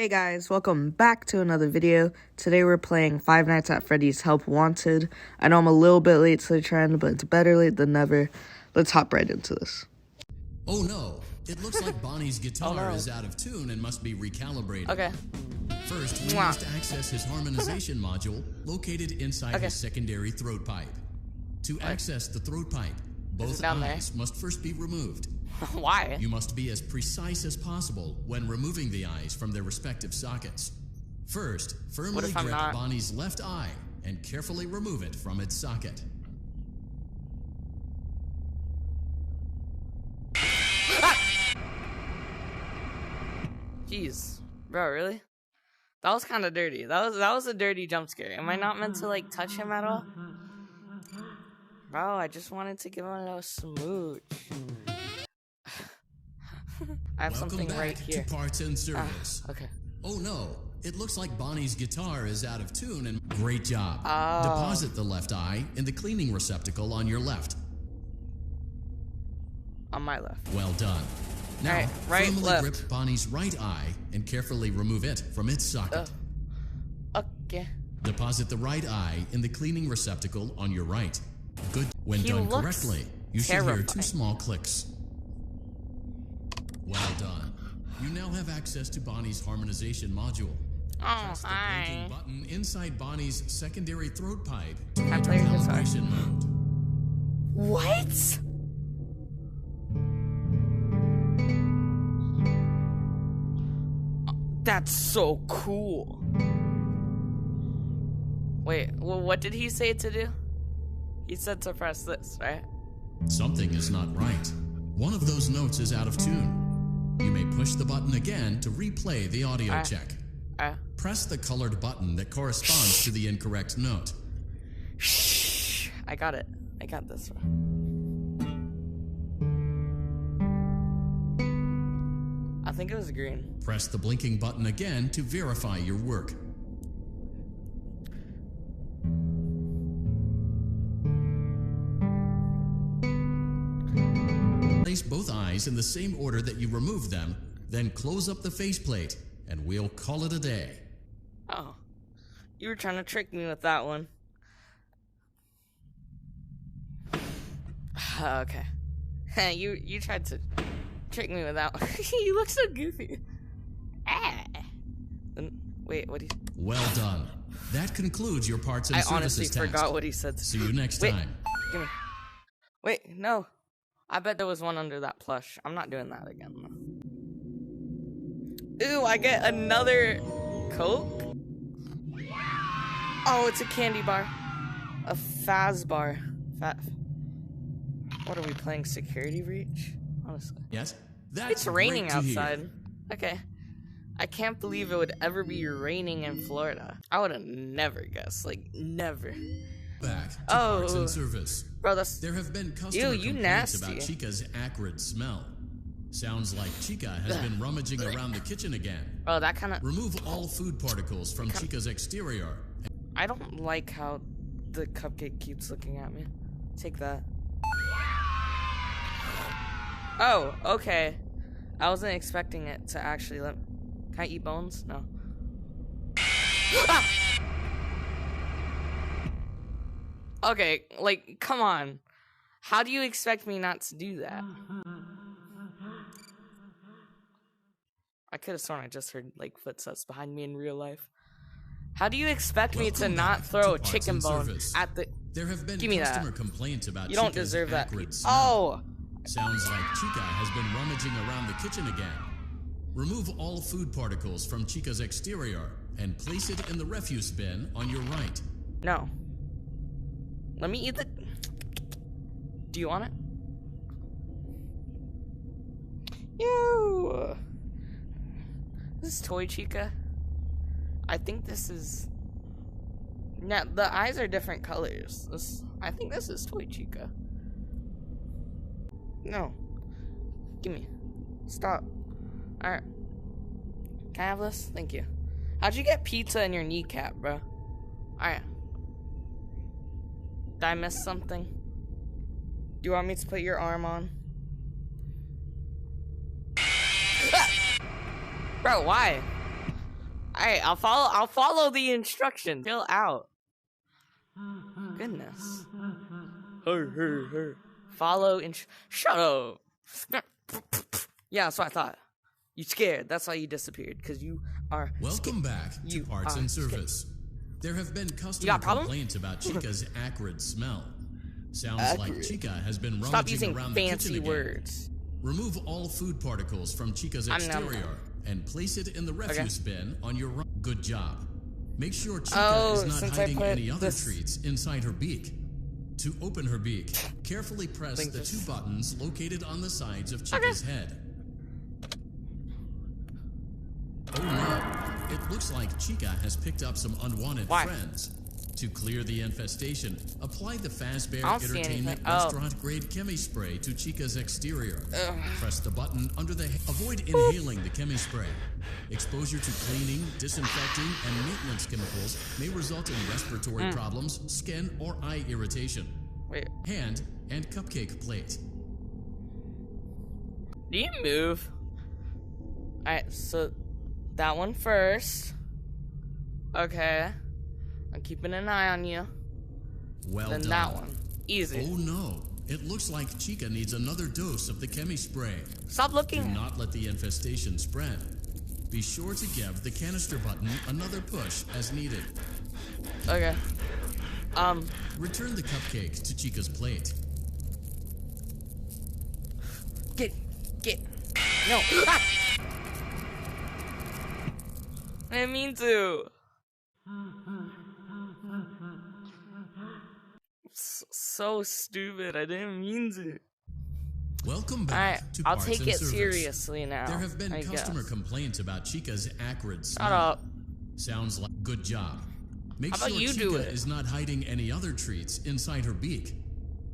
Hey guys, welcome back to another video. Today we're playing Five Nights at Freddy's Help Wanted. I know I'm a little bit late to the trend, but it's better late than never. Let's hop right into this. Oh no, it looks like Bonnie's guitar is out of tune and must be recalibrated. Okay. First, we must access his harmonization module located inside his secondary throat pipe. To access the throat pipe, both eyes must first be removed. Why? You must be as precise as possible when removing the eyes from their respective sockets. First, firmly grip Bonnie's left eye and carefully remove it from its socket. Jeez. Bro, really? That was kind of dirty. That was a dirty jump scare. Am I not meant to, like, touch him at all? Bro, I just wanted to give him a little smooch. I have something right here. To parts and service. Okay. Oh no, it looks like Bonnie's guitar is out of tune and great job. Deposit the left eye in the cleaning receptacle on your left. On my left. Well done. Now, firmly left. grip Bonnie's right eye and carefully remove it from its socket. Okay. Deposit the right eye in the cleaning receptacle on your right. Good. When done correctly, you should hear 2 small clicks. Well done. You now have access to Bonnie's harmonization module. Press the blinking button inside Bonnie's secondary throat pipe to enter calibration mode. What? That's so cool. Wait, well, what did he say to do? He said to press this, right? Something is not right. One of those notes is out of tune. You may push the button again to replay the audio check. Press the colored button that corresponds to the incorrect note. Shh. I got it. I got this one. I think it was green. Press the blinking button again to verify your work. Place both eyes in the same order that you removed them, then close up the faceplate, and we'll call it a day. Oh, you were trying to trick me with that one. Okay. You tried to trick me with that one. You look so goofy. Wait, what do you... Well done. That concludes your parts and services honestly task. Forgot what he said. See you next time. Give me. Wait, no. I bet there was one under that plush. I'm not doing that again. Ooh, I get another Coke? Oh, it's a candy bar. A Faz bar. What are we playing? Security Reach? Honestly. Yes? It's raining outside. Okay. I can't believe it would ever be raining in Florida. I would have never guessed. Like, never. Back to parts and service. Bro, that's... There have been customer complaints about Chica's acrid smell. Sounds like Chica has been rummaging around the kitchen again. Bro, that kind of... Remove all food particles from Chica's exterior. I don't like how the cupcake keeps looking at me. Take that. Oh, okay. I wasn't expecting it to actually let... Can I eat bones? No. Okay, like, come on. How do you expect me not to do that? I could have sworn I just heard, like, footsteps behind me in real life. How do you expect me to not throw a chicken bone at the... There have been Give me customer that. complaints about You don't Chica's deserve that. acrid smell. Oh! Sounds like Chica has been rummaging around the kitchen again. Remove all food particles from Chica's exterior and place it in the refuse bin on your right. No. Let me eat the... Do you want it? Ew. This is Toy Chica. I think this is... Now, the eyes are different colors. I think this is Toy Chica. No. Gimme. Stop. Alright. Can I have this? Thank you. How'd you get pizza in your kneecap, bro? Alright. Did I miss something? Do you want me to put your arm on? Bro, why? Alright, I'll follow the instructions. Chill out. Goodness. Follow shut up. Yeah, that's what I thought. You scared. That's why you disappeared. Because you are Welcome back to Parts and Service. There have been customer complaints about Chica's acrid smell. Sounds like Chica has been rummaging around the kitchen again. Words. Remove all food particles from Chica's exterior and place it in the refuse bin on your right. Good job. Make sure Chica is not hiding any other treats inside her beak. To open her beak, carefully press the two buttons located on the sides of Chica's head. Oh no, it looks like Chica has picked up some unwanted friends. To clear the infestation, apply the Fazbear Entertainment restaurant-grade chemi spray to Chica's exterior. Press the button under the avoid inhaling the chemi spray. Exposure to cleaning, disinfecting, and maintenance chemicals may result in respiratory problems, skin, or eye irritation. Hand and cupcake plate. Do you move? Alright, so that one first. Okay. I'm keeping an eye on you. Well then done. That one. Easy. Oh no. It looks like Chica needs another dose of the chemi spray. Stop looking. Do not let the infestation spread. Be sure to give the canister button another push as needed. Okay. Return the cupcake to Chica's plate. Get. No. I didn't mean to. So stupid. I didn't mean to. Welcome back to I'll Parts take and it Service. Seriously now. There have been customer complaints about Chica's acrid smell. Shut up. Sounds like good job. Make How about sure you Chica do it? is not hiding any other treats inside her beak.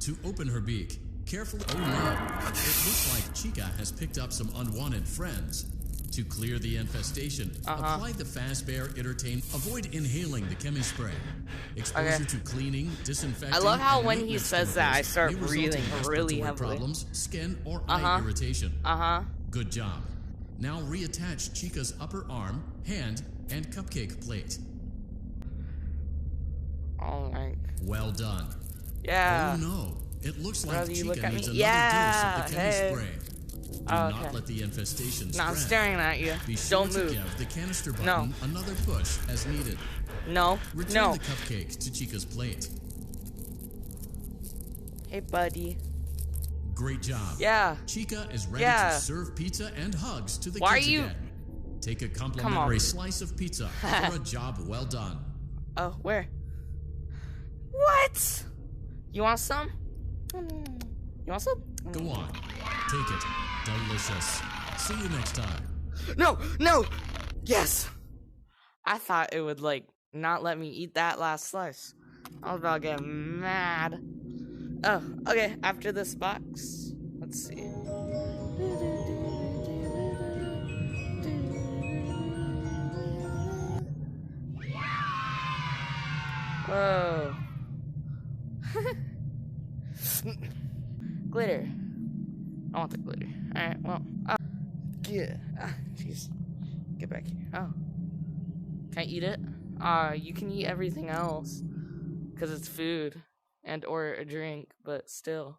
To open her beak, carefully. Oh no! It looks like Chica has picked up some unwanted friends. To clear the infestation, apply the Fazbear Entertainment. Avoid inhaling the chemi spray. Exposure to cleaning, disinfecting. I love how and when he says that, I start breathing really heavily. Problems, skin or eye irritation. Good job. Now reattach Chica's upper arm, hand, and cupcake plate. Alright. Well done. Yeah. Oh no! It looks like Chica needs another dose of the chemi spray. Do not let the infestation spread. I'm staring at you. Be sure Don't to move. give the canister button another push as needed. No. Return the cupcake to Chica's plate. Hey, buddy. Great job. Yeah. Chica is ready to serve pizza and hugs to the kids again. Take a complimentary slice of pizza for a job well done. Oh, where? What? You want some? You want some? Go on. Take it. Delicious. See you next time. No! Yes! I thought it would, not let me eat that last slice. I was about to get mad. Oh, okay. After this box, let's see. Whoa. Glitter. I want the glitter. Alright, well. Yeah. Jeez. Get back here. Oh. Can I eat it? You can eat everything else. Because it's food. And or a drink. But still.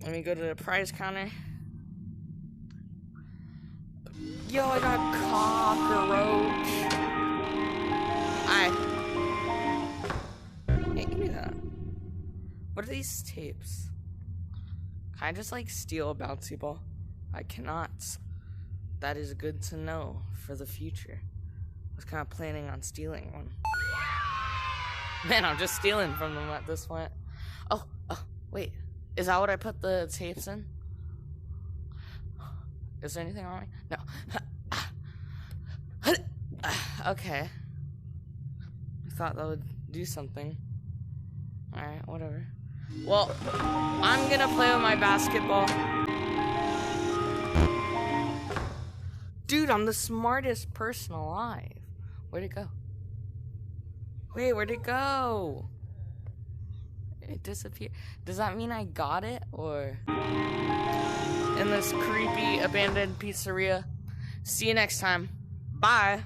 Let me go to the prize counter. Yo, I got cockroach. Hey, give me that. What are these tapes? Can I just steal a bouncy ball? I cannot. That is good to know for the future. I was kind of planning on stealing one. Man, I'm just stealing from them at this point. Oh, wait. Is that what I put the tapes in? Is there anything on me? No. Okay. I thought that would do something. Alright, whatever. Well, I'm gonna play with my basketball. Dude, I'm the smartest person alive. Where'd it go? Wait, where'd it go? It disappeared. Does that mean I got it? Or in this creepy abandoned pizzeria? See you next time. Bye.